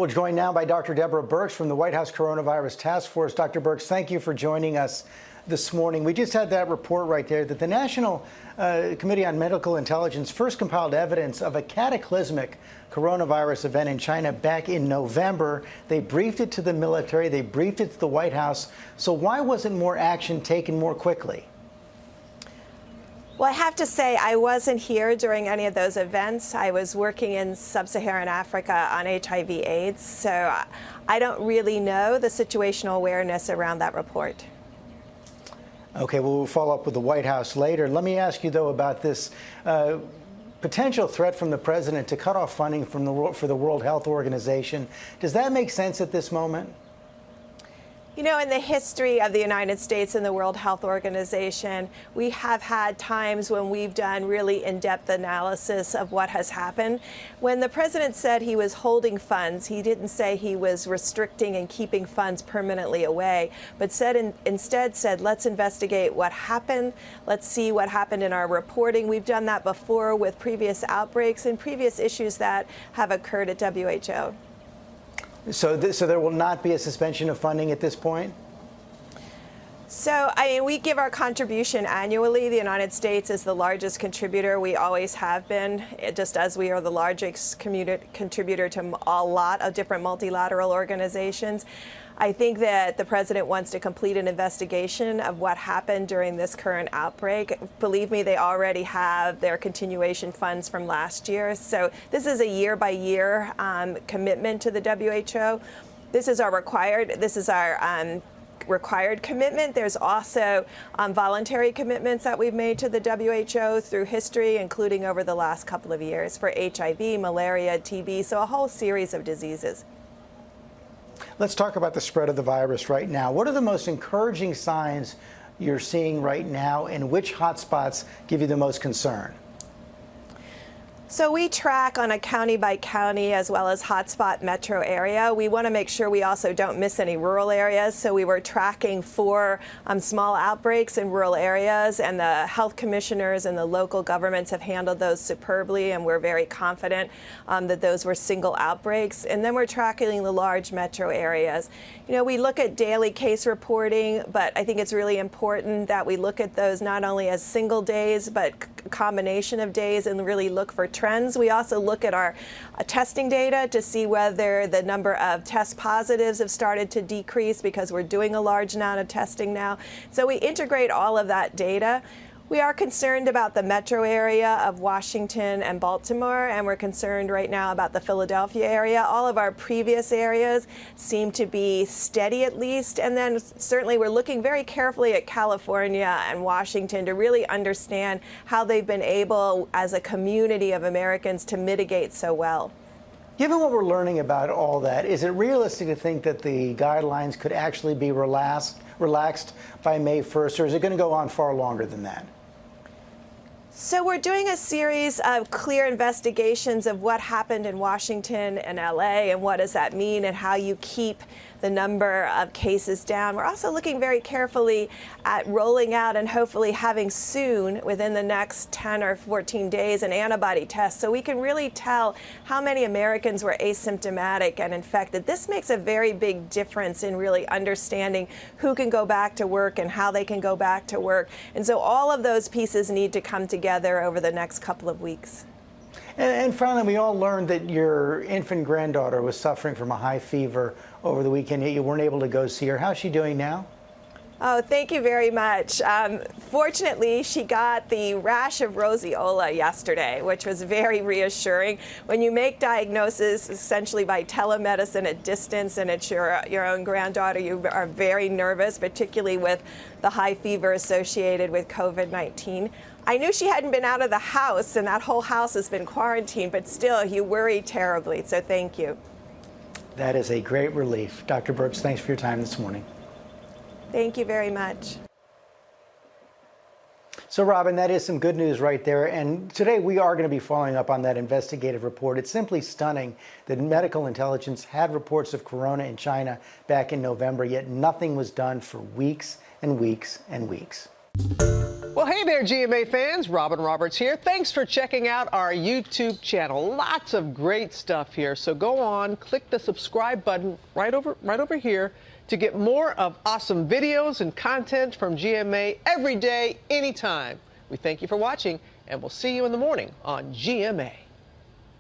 We're joined now by Dr. Deborah Birx from the White House Coronavirus Task Force. Dr. Birx, thank you for joining us this morning. We just had that report right there that the National Committee on Medical Intelligence first compiled evidence of a cataclysmic coronavirus event in China back in November. They briefed it to the military. They briefed it to the White House. So why wasn't more action taken more quickly? Well, I have to say, I wasn't here during any of those events. I was working in sub-Saharan Africa on HIV/AIDS, so I don't really know the situational awareness around that report. Okay, well, we'll follow up with the White House later. Let me ask you, though, about this potential threat from the president to cut off funding for the World Health Organization. Does that make sense at this moment? You know, in the history of the United States and the World Health Organization, we have had times when we've done really in-depth analysis of what has happened. When the president said he was holding funds, he didn't say he was restricting and keeping funds permanently away, but instead said, let's investigate what happened. Let's see what happened in our reporting. We've done that before with previous outbreaks and previous issues that have occurred at WHO. So there will not be a suspension of funding at this point? So, I mean, we give our contribution annually. The United States is the largest contributor. We always have been, just as we are the largest contributor to a lot of different multilateral organizations. I think that the president wants to complete an investigation of what happened during this current outbreak. Believe me, they already have their continuation funds from last year. So this is a year-by-year commitment to the WHO. This is our required commitment. There's also voluntary commitments that we've made to the WHO through history, including over the last couple of years for HIV, malaria, TB, so a whole series of diseases. Let's talk about the spread of the virus right now. What are the most encouraging signs you're seeing right now, and which hotspots give you the most concern? So we track on a county by county as well as hotspot metro area. We want to make sure we also don't miss any rural areas. So we were tracking for small outbreaks in rural areas, and the health commissioners and the local governments have handled those superbly, and we're very confident that those were single outbreaks. And then we're tracking the large metro areas. You know, we look at daily case reporting, but I think it's really important that we look at those not only as single days, but a combination of days, and really look for trends. We also look at our testing data to see whether the number of test positives have started to decrease, because we're doing a large amount of testing now. So we integrate all of that data. We are concerned about the metro area of Washington and Baltimore, and we're concerned right now about the Philadelphia area. All of our previous areas seem to be steady, at least. And then certainly we're looking very carefully at California and Washington to really understand how they've been able, as a community of Americans, to mitigate so well. Given what we're learning about all that, is it realistic to think that the guidelines could actually be relaxed by May 1st, or is it going to go on far longer than that? So we're doing a series of clear investigations of what happened in Washington and LA, and what does that mean, and how you keep the number of cases down. We're also looking very carefully at rolling out and hopefully having soon, within the next 10 or 14 days, an antibody test, so we can really tell how many Americans were asymptomatic and infected. This makes a very big difference in really understanding who can go back to work and how they can go back to work. And so all of those pieces need to come together over the next couple of weeks. And finally, we all learned that your infant granddaughter was suffering from a high fever over the weekend, yet you weren't able to go see her. How's she doing now? Oh, thank you very much. Fortunately, she got the rash of roseola yesterday, which was very reassuring. When you make diagnosis essentially by telemedicine at distance, and it's your own granddaughter, you are very nervous, particularly with the high fever associated with COVID-19. I knew she hadn't been out of the house, and that whole house has been quarantined, but still, you worry terribly, so thank you. That is a great relief. Dr. Birx, thanks for your time this morning. Thank you very much. So, Robin, that is some good news right there. And today we are going to be following up on that investigative report. It's simply stunning that medical intelligence had reports of corona in China back in November, yet nothing was done for weeks and weeks and weeks. Well, hey, Hey there, GMA fans. Robin Roberts here. Thanks for checking out our YouTube channel. Lots of great stuff here. So go on, click the subscribe button right over here to get more of awesome videos and content from GMA every day, anytime. We thank you for watching, and we'll see you in the morning on GMA.